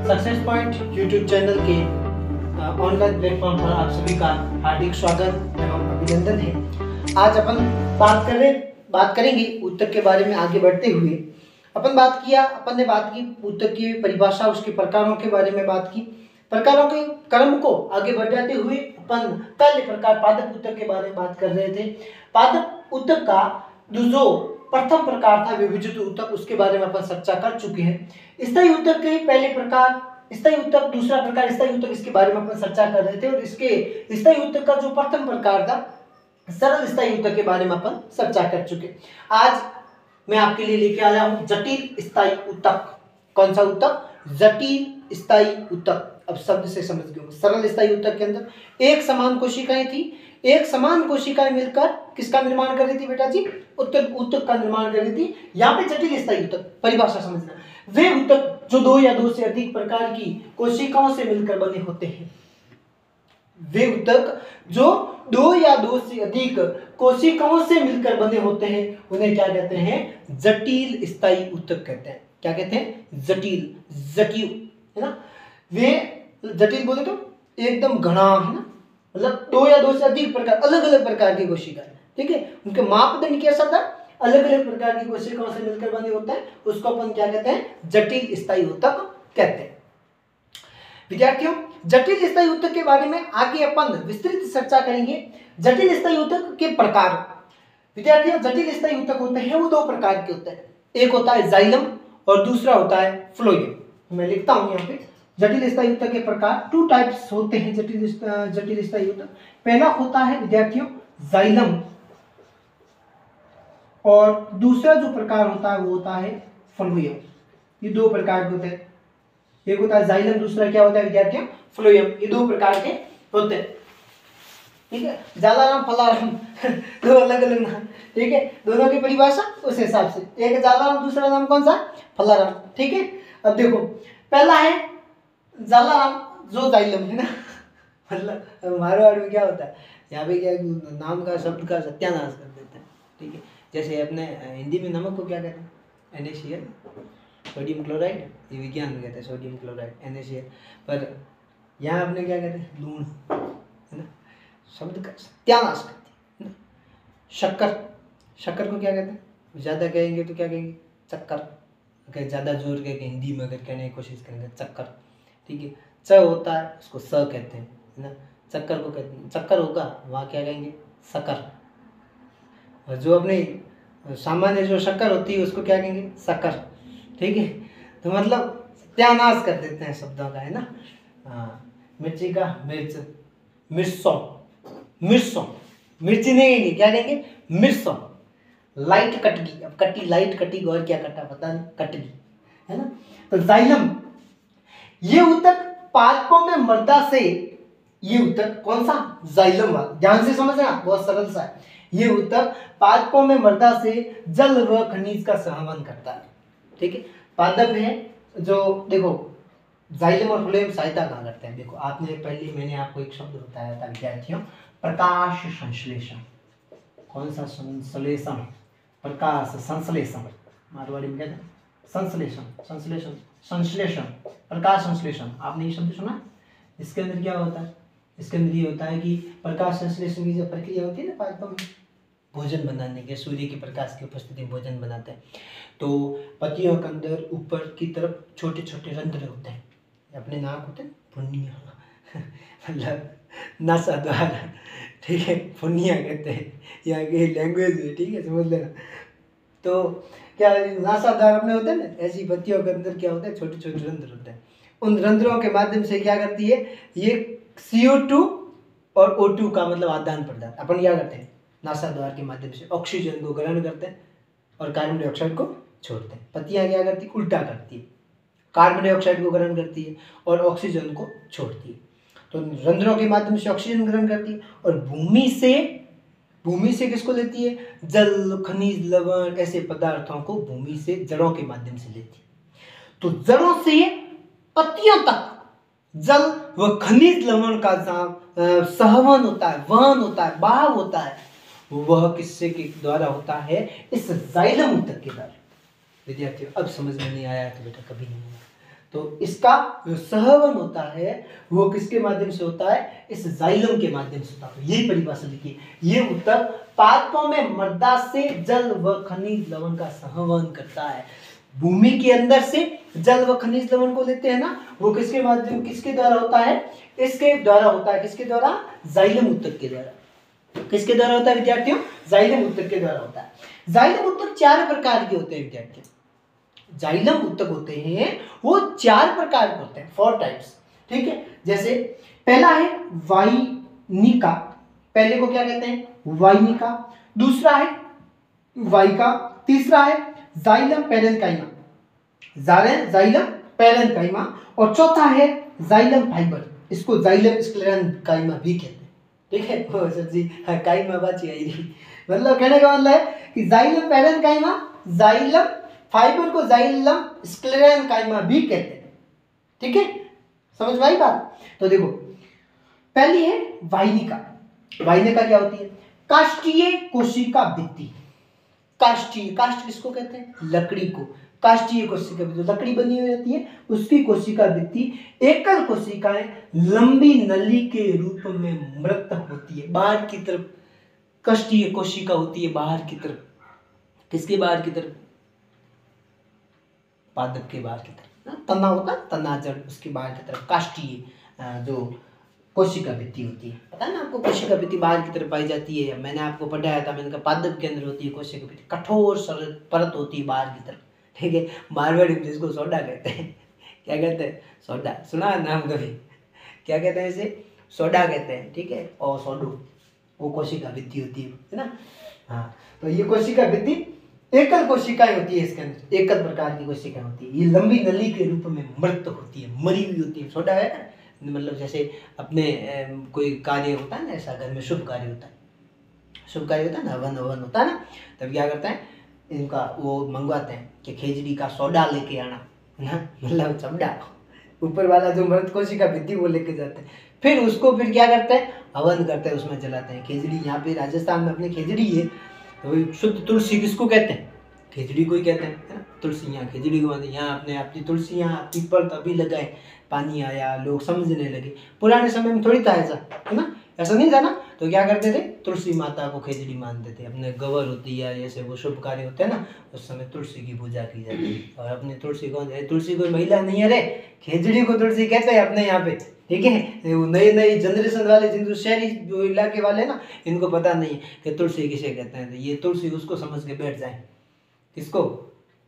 Success point YouTube channel के online platform पर आप सभी का हार्दिक स्वागत एवं अभिनंदन है। आज अपन बात करेंगे उत्तक के बारे में। आगे बढ़ते हुए अपन ने बात की उत्तक की परिभाषा, उसके प्रकारों के बारे में बात की। प्रकारों के क्रम को आगे बढ़ाते हुए अपन पहले प्रकार पादप उत्तक के बारे में बात कर रहे थे। पादप उत्तक का जो प्रथम प्रकार था विभजित उत्तक, उसके बारे में अपन चर्चा कर चुके हैं। स्थायी उत्तक के पहले प्रकार स्थायी उत्तक, दूसरा प्रकार स्थायी उत्तक, इसके बारे में अपन चर्चा कर रहे थे। और इसके स्थायी उत्तक का जो प्रथम प्रकार था सरल स्थायी उत्तक के बारे में अपन चर्चा कर चुके। आज मैं आपके लिए लेके आया हूं जटिल स्थायी उत्तक। कौन सा उत्तक? जटिल स्थायी उत्तक। अब शब्द से समझ गए। सरल स्थायी उत्तक के अंदर एक समान कोशिकाएं थी, एक समान कोशिकाएं मिलकर किसका निर्माण कर रही थी बेटा जी? उत्तक का निर्माण कर रही थी। यहाँ पे जटिल स्थायी उत्तक परिभाषा समझना, वे उत्तक जो दो या दो से अधिक प्रकार की कोशिकाओं से मिलकर बने होते हैं। वे उत्तक जो दो या दो से अधिक कोशिकाओं से मिलकर बने होते हैं, उन्हें क्या कहते हैं? जटिल स्थायी उत्तक कहते हैं। क्या कहते हैं? जटिल, है ना। वे जटिल बोले तो एकदम घना, है ना, मतलब दो या दो से अधिक प्रकार, अलग अलग प्रकार की कोशिकाएं, ठीक है। उनके मापदंड कैसा था? अलग अलग प्रकार की कोशिकाओं से मिलकर बने होता है, उसको अपन क्या कहते हैं? जटिल स्थायी उत्तक कहते हैं। विद्यार्थियों, जटिल स्थायी उत्तक के बारे में आगे अपन विस्तृत चर्चा करेंगे। जटिल स्थायी उत्तक के प्रकार। विद्यार्थियों, जटिल स्थायी उत्तक होते हैं वो दो प्रकार के होते हैं। एक होता है जाइलम और दूसरा होता है फ्लोएम। मैं लिखता हूं यहाँ पे जटिल स्थायी उत्तक के प्रकार। टू टाइप्स होते हैं जटिल स्थायी उत्तक। पहला होता है विद्यार्थियों जाइलम, और दूसरा जो प्रकार होता है वो होता है फ्लोएम। ये दो प्रकार के होते हैं। एक होता है जाइलम, दूसरा क्या होता है विद्यार्थियों? फ्लोएम। ये दो प्रकार के होते हैं, ठीक है। जालाराम फलाराम दो अलग अलग नाम, ठीक है। दोनों की परिभाषा उस हिसाब से, एक है जालाराम, दूसरा नाम कौन सा? फलाराम, ठीक है। अब देखो, पहला है जालाराम जो जाइलम, है ना। मतलब मारवाड़ में क्या होता है, यहाँ पे क्या नाम का शब्द का सत्यानाश कर देते हैं, ठीक है। जैसे अपने हिंदी में नमक को क्या कहते हैं? NaCl, sodium chloride. ये विज्ञान में कहते हैं सोडियम क्लोराइड, NaCl। पर यहाँ अपने क्या कहते हैं? लूण, है ना। शब्द का सत्यानाश करते हैं। शक्कर को क्या कहते हैं? ज़्यादा कहेंगे तो क्या कहेंगे? चक्कर। अगर ज़्यादा जोर के हिंदी में अगर कहने की कोशिश करेंगे चक्कर, ठीक है। च होता है उसको स कहते हैं, है ना। चक्कर को कहते हैं, चक्कर होगा वहाँ क्या कहेंगे? शक्कर। और जो अपने सामान्य जो शक्कर होती है उसको क्या कहेंगे? शक्कर, ठीक है। तो मतलब सत्यानाश कर देते हैं शब्दों का, है ना। हाँ, मिर्ची का मिर्च, मिर्चों, मिर्ची नहीं कहेंगे, क्या कहेंगे? मिर्चों। लाइट कटगी, अब कटी लाइट कटी और क्या कटा पता नहीं, कटगी, है ना। तो जाइलम, ये उत्तक पादपों में मृदा से, ये उत्तक कौन सा? जाइलम वाला, ध्यान से समझना, बहुत सरल सा है। ये उत्तक पादपों में मृदा से जल व खनिज का सहवन करता है, ठीक है। पादप है जो, देखो जाइलम और फ्लोएम सहायता कहाँ करते हैं? देखो आपने पहले मैंने आपको एक शब्द बताया था विद्यार्थियों, प्रकाश संश्लेषण। कौन सा संश्लेषण? प्रकाश संश्लेषण, मारवाड़ी में कहते हैं संश्लेषण, प्रकाश संश्लेषण। आपने ये शब्द सुना? इसके अंदर क्या होता है? इसके अंदर ये होता है कि प्रकाश संश्लेषण की जो प्रक्रिया होती है ना पादपों में, भोजन बनाने के, सूर्य के प्रकाश की उपस्थिति में भोजन बनाते हैं। तो पत्तियों के अंदर ऊपर की तरफ छोटे छोटे रंध्र होते हैं, अपने नाक होते हैं फुन्नियाँ, मतलब नासा द्वार, ठीक है। फुन्नियाँ कहते हैं, यहाँ की लैंग्वेज है, ठीक है, समझ लेना। तो क्या नासा द्वार अपने होते हैं ना, ऐसी पत्तियों के अंदर क्या होता है? छोटे छोटे रंध्र होते हैं। उन रंध्रों के माध्यम से क्या करती है? ये CO2 और O2 का मतलब आदान प्रदान अपन क्या करते हैं? नासा द्वार के माध्यम से ऑक्सीजन को ग्रहण करते हैं और कार्बन डाइऑक्साइड को छोड़ते हैं। पत्तियां क्या करती है? उल्टा करती है, कार्बन डाइऑक्साइड को ग्रहण करती है और ऑक्सीजन को छोड़ती है। तो रंध्रों के माध्यम से ऑक्सीजन ग्रहण करती है और भूमि से किसको लेती है? जल, खनिज, लवण, ऐसे पदार्थों को भूमि से जड़ों के माध्यम से लेती है। तो जड़ों से पत्तियों तक जल व खनिज लवण का सहवन होता है, वहन होता है, बहाव होता है, वह किससे के द्वारा होता है? इस जाइलम उत्तक के द्वारा। विद्यार्थियों, अब समझ में नहीं आया तो बेटा कभी नहीं आया। तो इसका जो सहवन होता है वो किसके माध्यम से होता है? इस जाइलम के माध्यम से होता है। यही परिभाषा लिखिए, ये ऊतक पादपों में मृदा से जल व खनिज लवण का सहवन करता है। भूमि के अंदर से जल व खनिज लवण को लेते हैं ना, वो किसके माध्यम, किसके द्वारा होता है? इसके द्वारा होता है। किसके द्वारा? जाइलम ऊतक के द्वारा। किसके द्वारा होता है विद्यार्थियों? जाइलम ऊतक के द्वारा होता है। जाइलम ऊतक 4 प्रकार के होते हैं विद्यार्थियों। जाइलम ऊतक होते हैं वो 4 प्रकार के होते हैं, 4 टाइप्स, ठीक है। जैसे पहला है वाइनिका, पहले को क्या कहते हैं? वाइनिका। दूसरा है वाइका। तीसरा है जाइलम पैरेन्काइमा, जाइलम पैरेन्काइमा। और चौथा है जाइलम फाइबर, इसको जाइलम स्क्लेरेन्काइमा भी कहते हैं, ठीक है। ओ सर जी, हाँ, काइमा बाची आई रही, मतलब कहने का मतलब है कि जाइलम पैरेन्काइमा, जाइलम फाइबर को जाइलम स्क्लेरेन्काइमा भी कहते हैं, ठीक है। समझ में आई बात? तो देखो, पहली है वाइनिका। वाइनिका क्या होती है? काष्ठीय कोशिका भित्ति। काष्ठीय, काष्ठ किसको कहते हैं? लकड़ी को। काष्ठीय कोशिका भित्ति, जो लकड़ी बनी हुई रहती है उसकी कोशिका भित्ति एकल कोशिकाएं लंबी नली के रूप में मृत होती है, बाहर की तरफ। काष्ठीय कोशिका होती है बाहर की तरफ। किसके बाहर की तरफ? पादप के बाहर की तरफ। तना होता है, तना जड़, उसके बाहर की तरफ काष्ठीय जो कोशिका भित्ति होती है। पता है ना आपको, कोशिका भित्ति बाहर की तरफ पाई जाती है। मैंने आपको पढ़ाया था, मैंने कहा पादप के अंदर होती है कोशिका भित्ति, कठोर सरल परत होती है बाहर की तरफ, ठीक है। मारवाड़ी में जिसको सोडा कहते हैं, क्या कहते हैं? सोडा, सुना है नाम कभी? क्या कहते हैं इसे? सोडा कहते हैं, ठीक है। और सोडो, वो कोशिका भित्ति होती है ना। हाँ, तो ये कोशिका भित्ति एकल कोशिकाएं होती है, इसके अंदर एकल प्रकार की कोशिकाएं होती है। ये लंबी नली के रूप में मृत होती है, मरी हुई होती है। सोडा है ना, मतलब जैसे अपने कोई कार्य होता है ना, ऐसा घर में शुभ कार्य होता है, शुभ कार्य होता है ना, हवन हवन होता है ना, तब क्या करते हैं, इनका वो मंगवाते हैं कि खिचड़ी का सोडा लेके आना ना, मतलब चमड़ा, ऊपर वाला जो मृत कोशिका भित्ति वो लेके जाते हैं। फिर उसको फिर क्या करते हैं? हवन करते हैं, उसमें जलाते हैं खिचड़ी। यहाँ पे राजस्थान में अपनी खिचड़ी है, तो शुद्ध तुलसी किसको कहते हैं? खिचड़ी को ही कहते हैं, है ना। तुलसी यहाँ खिचड़ी को कहते हैं। यहाँ अपने अपनी तुलसी, यहाँ पीपल तभी लगाए, पानी आया, लोग समझने लगे। पुराने समय में थोड़ी था ऐसा, है ना, ऐसा नहीं था ना। तो क्या करते थे? तुलसी माता को खिचड़ी मानते थे। अपने गवर होती है, जैसे वो शुभ कार्य होते हैं ना, उस समय तुलसी की पूजा की जाती है। और अपनी तुलसी कौन है? तुलसी कोई महिला नहीं है रे, खिचड़ी को तुलसी कहते हैं अपने यहाँ पे, ठीक है। वो नई नई जनरेशन वाले, जिनको शहरी जो इलाके वाले ना, इनको पता नहीं है कि तुलसी किसे कहते हैं। तो ये तुलसी उसको समझ के बैठ जाए, किसको?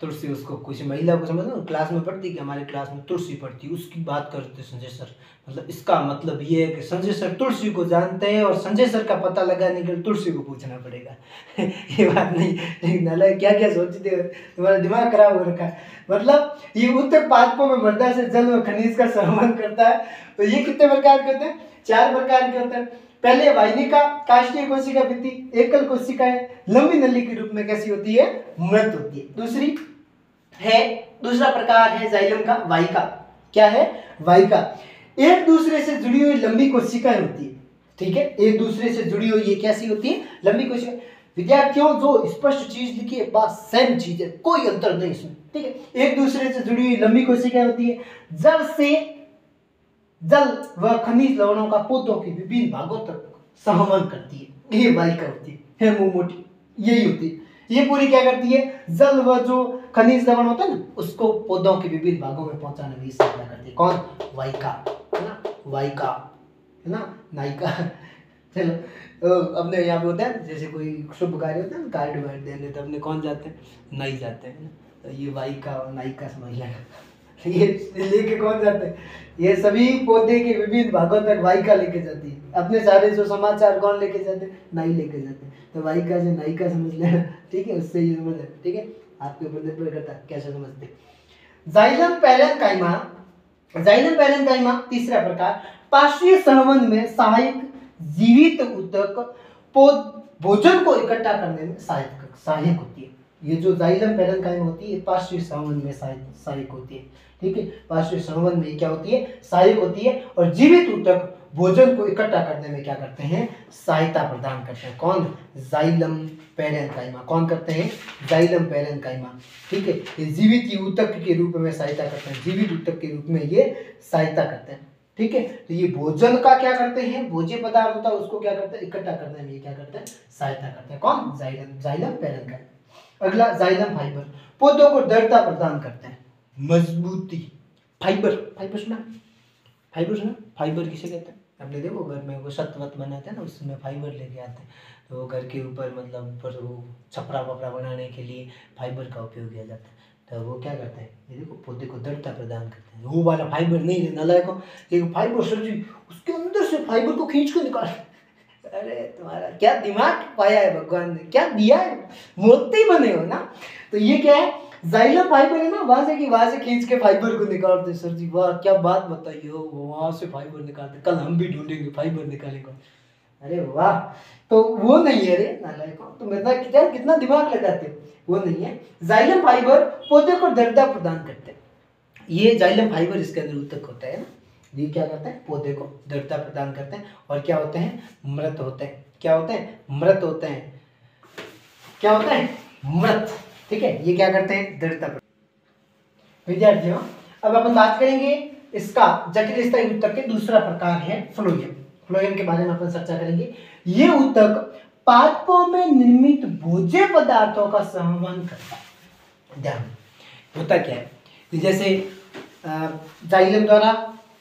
तुलसी उसको, कुछ महिला को समझ लो, क्लास में पढ़ती कि हमारे क्लास में तुलसी पढ़ती, उसकी बात करते संजय सर। मतलब इसका मतलब ये है कि संजय सर तुलसी को जानते हैं, और संजय सर का पता लगाने के लिए तुलसी को पूछना पड़ेगा। ये बात नहीं, नाला क्या क्या सोचते हो, तुम्हारा दिमाग खराब हो रखा है। मतलब ये ऊतक पादपों में मृदा से जल व खनिज का सहवन करता है। तो ये कितने प्रकार के होते हैं? 4 प्रकार के होते हैं। पहले वाइनिका, काष्ठीय कोशिका भित्ति, एकल कोशिकाएं लंबी नली के रूप में कैसी होती है? मृत होती है। दूसरा प्रकार है जाइलम का, वाइका। क्या है? वाइका। एक दूसरे से जुड़ी हुई लंबी कोशिकाएं होती है, ठीक है। एक दूसरे से जुड़ी हुई ये कैसी होती है? लंबी कोशिका। विद्यार्थियों, जो स्पष्ट चीज लिखी है बात सेम चीज है, कोई अंतर नहीं इसमें, ठीक है। एक दूसरे से जुड़ी हुई लंबी कोशिकाएं होती है, जल से जल व खनिज लवणों का पौधों के विभिन्न भागों तक सहवन करती है। ये वाइका होती है, मोटी यही होती है। ये पूरी क्या करती है? जल व जो खनिज लवण होता है ना, उसको पौधों के विभिन्न भागों में पहुंचाने में सहायता करती है। कौन? वाइका, है ना, वाइका, है ना, नायिका। चलो, तो अपने यहाँ पे होता है, जैसे कोई शुभ कार्य होता है ना, कार्ड वार्ड देने, तो अपने कौन जाते हैं? नाई जाते हैं। तो ये वाइका और नायिका समझ लेना। ये लेके कौन जाते हैं? ये सभी पौधे के विभिन्न भागों तक वाइका लेके जाती है। अपने सारे जो समाचार कौन लेके जाते हैं? नाई लेके जाते हैं। तो वाइका से नायिका समझ लेना, ठीक है, उससे ये समझ लेना, ठीक है। आपके ऊपर निर्भर करता है कैसे समझते। जाइलम पैरेन्काइमा, जाइलम पैरेन्काइमा तीसरा प्रकार, पार्श्वीय सहवन में सहायक जीवित ऊतक भोजन को इकट्ठा करने में सहायक होती है। ये जो जाइलम पैरेन्काइमा होती है, पार्श्वीय सहवन में सहायक होती है, ठीक है। पार्श्वीय सहवन में क्या होती है? सहायक होती है। और जीवित ऊतक भोजन को इकट्ठा करने में क्या करते हैं, सहायता प्रदान करते हैं। कौन, जाइलम पैरेन्काइमा। कौन करते हैं, जाइलम पैरेन्काइमा। ठीक है, ये जीवित ऊतक के रूप में सहायता करते हैं, जीवित ऊतक के रूप में ये सहायता करते हैं। ठीक है, तो ये भोजन का क्या करते हैं, भोज्य पदार्थ होता है उसको क्या करते हैं, इकट्ठा करने में ये क्या करते हैं, सहायता करते हैं। कौन, जाइलम, जाइलम पैरेन्काइमा। अगला जाइलम फाइबर, पौधों को दृढ़ता प्रदान करते हैं, मजबूती। फाइबर, फाइबर सुना, फाइबर सुना, फाइबर किसे कहते हैं, आपने देखो घर में वो छत वत बनाते हैं ना, उसमें फाइबर लेके आते हैं, तो घर के ऊपर मतलब ऊपर वो छपरा वपरा बनाने के लिए फाइबर का उपयोग किया जाता है। तो वो क्या करते हैं, ये देखो पौधे को दृढ़ता प्रदान करते हैं। वो वाला फाइबर नहीं है नालायकों, लेकिन फाइबर सर्जी उसके अंदर से फाइबर को खींच कर निकाल। अरे तुम्हारा क्या दिमाग पाया है भगवान ने, क्या दिया है, मोती बने हो ना। तो ये क्या है, जाइलम फाइबर है ना, वहां से खींच के फाइबर को निकालते। सर जी वाह, क्या बात बताइए, वहां से फाइबर निकालते, कल हम भी ढूंढेंगे फाइबर निकालेंगे। अरे वाह, तो वो नहीं है रे नालायकों, तो मतलब क्या कितना दिमाग लगाते हो, वो नहीं है। जाइलम फाइबर पौधे को दृढ़ता प्रदान करते हैं। ये जाइलम फाइबर इसके अंदर ऊतक होता है ना, ये क्या करते हैं, पौधे को दृढ़ता प्रदान करते हैं। और क्या होते हैं, मृत होते हैं। क्या होते हैं, मृत होते हैं। क्या होते हैं, मृत। ठीक है, ये क्या करते हैं, दृढ़ता। विद्यार्थियों, अब अपन बात करेंगे इसका जटिल स्तरीय ऊतक के दूसरा प्रकार है फ्लोएम। फ्लोएम के बारे में अपन चर्चा करेंगे। ये ऊतक पादपों में निर्मित भोज्य पदार्थों का संवहन करता है। ध्यान, होता क्या है, जैसे जाइलम द्वारा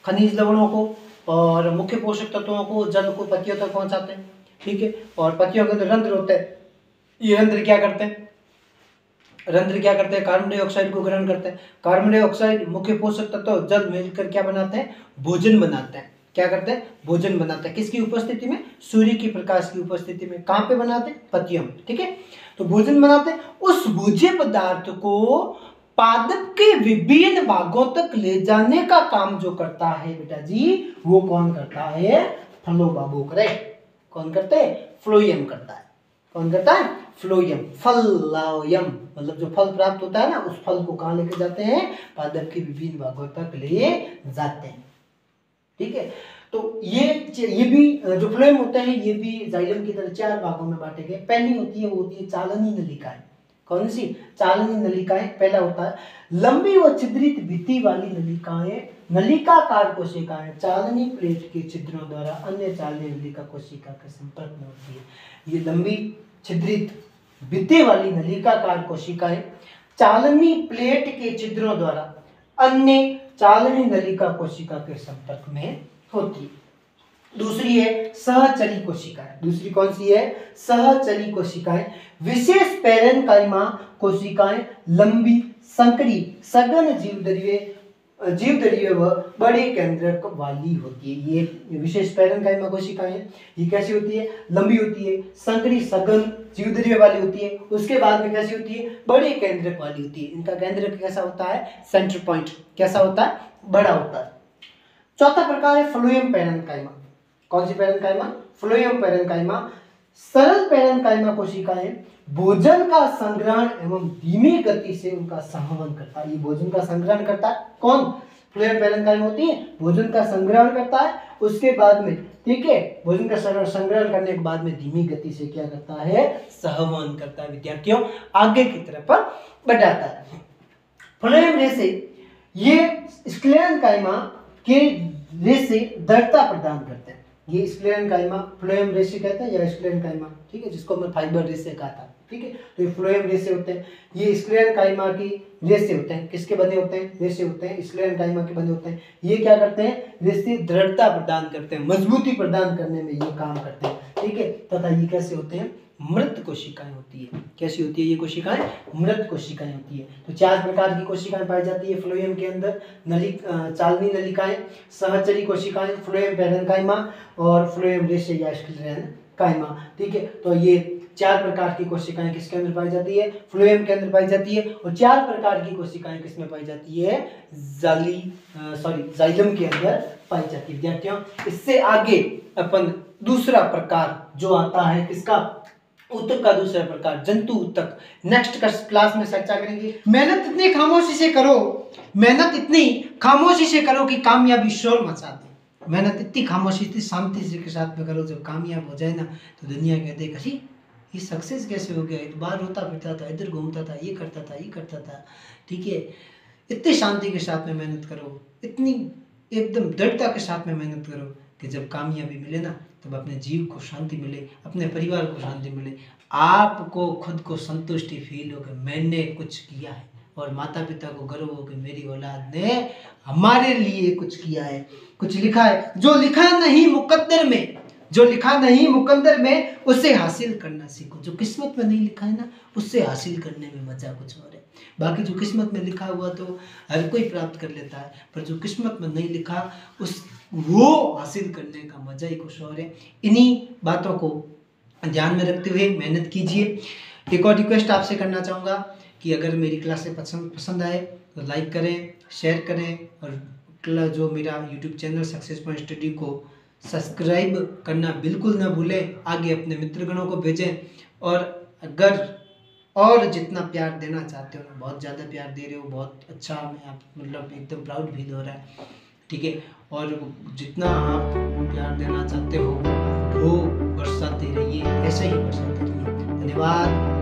खनिज लवणों को और मुख्य पोषक तत्वों को, जल को पत्तियों तक पहुंचाते हैं। ठीक है, और पत्तियों के अंदर रंध्र होते हैं। ये रंध्र क्या करते हैं, रंध्र क्या करते हैं, कार्बन डाइऑक्साइड को ग्रहण करते हैं। कार्बन डाइऑक्साइड मुख्य पोषक तत्व जल मिलकर क्या बनाते हैं, भोजन बनाते हैं। क्या करते हैं, भोजन बनाते हैं। किसकी उपस्थिति में, सूर्य की प्रकाश की उपस्थिति में। कहां पे बनाते हैं, पत्तियों में। ठीक है, तो भोजन बनाते हैं। उस भोज्य पदार्थ को पादप के विभिन्न भागों तक ले जाने का काम जो करता है बेटा जी, वो कौन करता है, फलोबाबोक रे। कौन करते हैं, फ्लोएम करता है। कौन करता है, फ्लोएम। फलोयम मतलब जो फल प्राप्त होता है ना, उस फल को कहां लेके जाते हैं, पादप के विभिन्न भागों तक ले जाते हैं। ठीक है, तो ये भी जो फ्लोएम होते हैं, ये भी जाइलम की तरह चार भागों में बांटे गए। पहली होती है, वो होती है चालनी नलिकाएं। कौन सी, चालनी नलिकाएं। पहला होता है लंबी व छिद्रित भित्ति वाली नलिकाएं, नलिकाकार कोशिकाएं चालनी प्लेट के छिद्रों द्वारा अन्य चालनी नलिका कोशिका के संपर्क में होती है। ये लंबी छिद्रित भित्ति वाली नलिकाकार कोशिकाएं चालनी प्लेट के छिद्रों द्वारा अन्य चालनी नलिका कोशिका के संपर्क में होती है। दूसरी है सहचरी कोशिकाएं। दूसरी कौन सी है, सहचरी कोशिकाएं। विशेष पैरेन्काइमा कोशिकाएं लंबी, संकरी, सघन जीवधरीय व बड़े केंद्रक वाली होती है। ये विशेष पैरेन्काइमा कोशिकाएं, ये कैसी होती है, लंबी होती है, संकरी, सघन, जीवधरीय वाली होती है। उसके बाद में कैसी होती है, बड़े केंद्रक वाली होती है। इनका केंद्रक कैसा होता है, सेंटर पॉइंट कैसा होता है, बड़ा होता है। चौथा प्रकार है फ्लोएम पैरेन्काइमा। कौन सी पैरेन्काइमा, फ्लोएम पैरेन्काइमा। सरल पैरेन्काइमा कोशिकाएं भोजन का संग्रहण एवं धीमी गति से उनका संवहन करता है। ये भोजन का संग्रहण करता है। कौन, फ्लोएम पैरेन्काइमा होती है, भोजन का संग्रहण करता है। उसके बाद में, ठीक है, भोजन का संग्रहण करने के बाद में धीमी गति से क्या करता है, संवहन करता है। विद्यार्थियों, आगे की तरफ बढ़ाता है। फ्लोएम रेशे ये स्क्लेरेन्काइमा के रेशे दृढ़ता प्रदान करते हैं। ये स्क्लेरेन्काइमा फ्लोएम रेशे कहते हैं, या स्क्लेरेन्काइमा, ठीक है, जिसको मैं फाइबर रेशे कहा था। ठीक है, तो ये फ्लोएम रेशे होते हैं। ये स्क्लेरेन्काइमा की रेशे होते हैं। किसके बने होते हैं, रेशे होते हैं, स्क्लेरेन्काइमा के बने होते हैं। ये क्या करते हैं, रेशे दृढ़ता प्रदान करते हैं, मजबूती प्रदान करने में ये काम करते हैं। ठीक है, तथा ये कैसे होते हैं, मृत कोशिकाएं होती है। कैसी होती है ये कोशिकाएं, मृत कोशिकाएं होती है। तो चार प्रकार की कोशिकाएं पाई जाती है फ्लोएम के अंदर, चालनी नलिकाएं, सहचरी कोशिकाएं, फ्लोएम पैरेन्काइमा और फ्लोएम रेशे या स्क्लेरेन्काइमा। ठीक है, तो ये चार प्रकार की कोशिकाएं किसके अंदर पाई जाती है, फ्लोएम के अंदर पाई जाती है। और चार प्रकार की कोशिकाएं किसमें पाई जाती है, जाइलम के अंदर पाई जाती है। विद्यार्थियों, इससे आगे अपन दूसरा प्रकार जो आता है किसका, ऊतक का दूसरा प्रकार, जंतु ऊतक, नेक्स्ट क्लास में चर्चा करेंगे। मेहनत इतनी खामोशी से करो, मेहनत इतनी खामोशी से करो कि कामयाबी शोर मचा दे। मेहनत इतनी खामोशी इतनी शांति से के साथ में करो, जब कामयाब हो जाए ना तो दुनिया कहते अरे ये सक्सेस कैसे हो गया, ये तो बाहर रोता फिरता था, इधर घूमता था, ये करता था। ठीक है, इतनी शांति के साथ में मेहनत करो, इतनी एकदम दृढ़ता के साथ में मेहनत करो कि जब कामयाबी मिले ना तब अपने जीव को शांति मिले, अपने परिवार को शांति मिले, आपको खुद को संतुष्टि फील हो कि मैंने कुछ किया है, और माता पिता को गर्व हो कि मेरी औलाद ने हमारे लिए कुछ किया है, कुछ लिखा है। जो लिखा नहीं मुकद्दर में, जो लिखा नहीं मुकद्दर में उसे हासिल करना सीखो। जो किस्मत में नहीं लिखा है ना उससे हासिल करने में मजा कुछ और है। बाकी जो किस्मत में लिखा हुआ तो हर कोई प्राप्त कर लेता है, पर जो किस्मत में नहीं लिखा वो हासिल करने का मजा ही कुछ और है। इन्हीं बातों को ध्यान में रखते हुए मेहनत कीजिए। एक और रिक्वेस्ट आपसे करना चाहूँगा कि अगर मेरी क्लासें पसंद आए तो लाइक करें, शेयर करें, और जो मेरा YouTube channel success point study को सब्सक्राइब करना बिल्कुल ना भूलें। आगे अपने मित्रगणों को भेजें, और अगर और जितना प्यार देना चाहते हो, बहुत ज़्यादा प्यार दे रहे हो, बहुत अच्छा, हमें आप मतलब एकदम प्राउड फील हो रहा है। ठीक है, और जितना आप प्यार देना चाहते हो वो बरसाते रहिए, ऐसे ही बरसाते रहिए। धन्यवाद।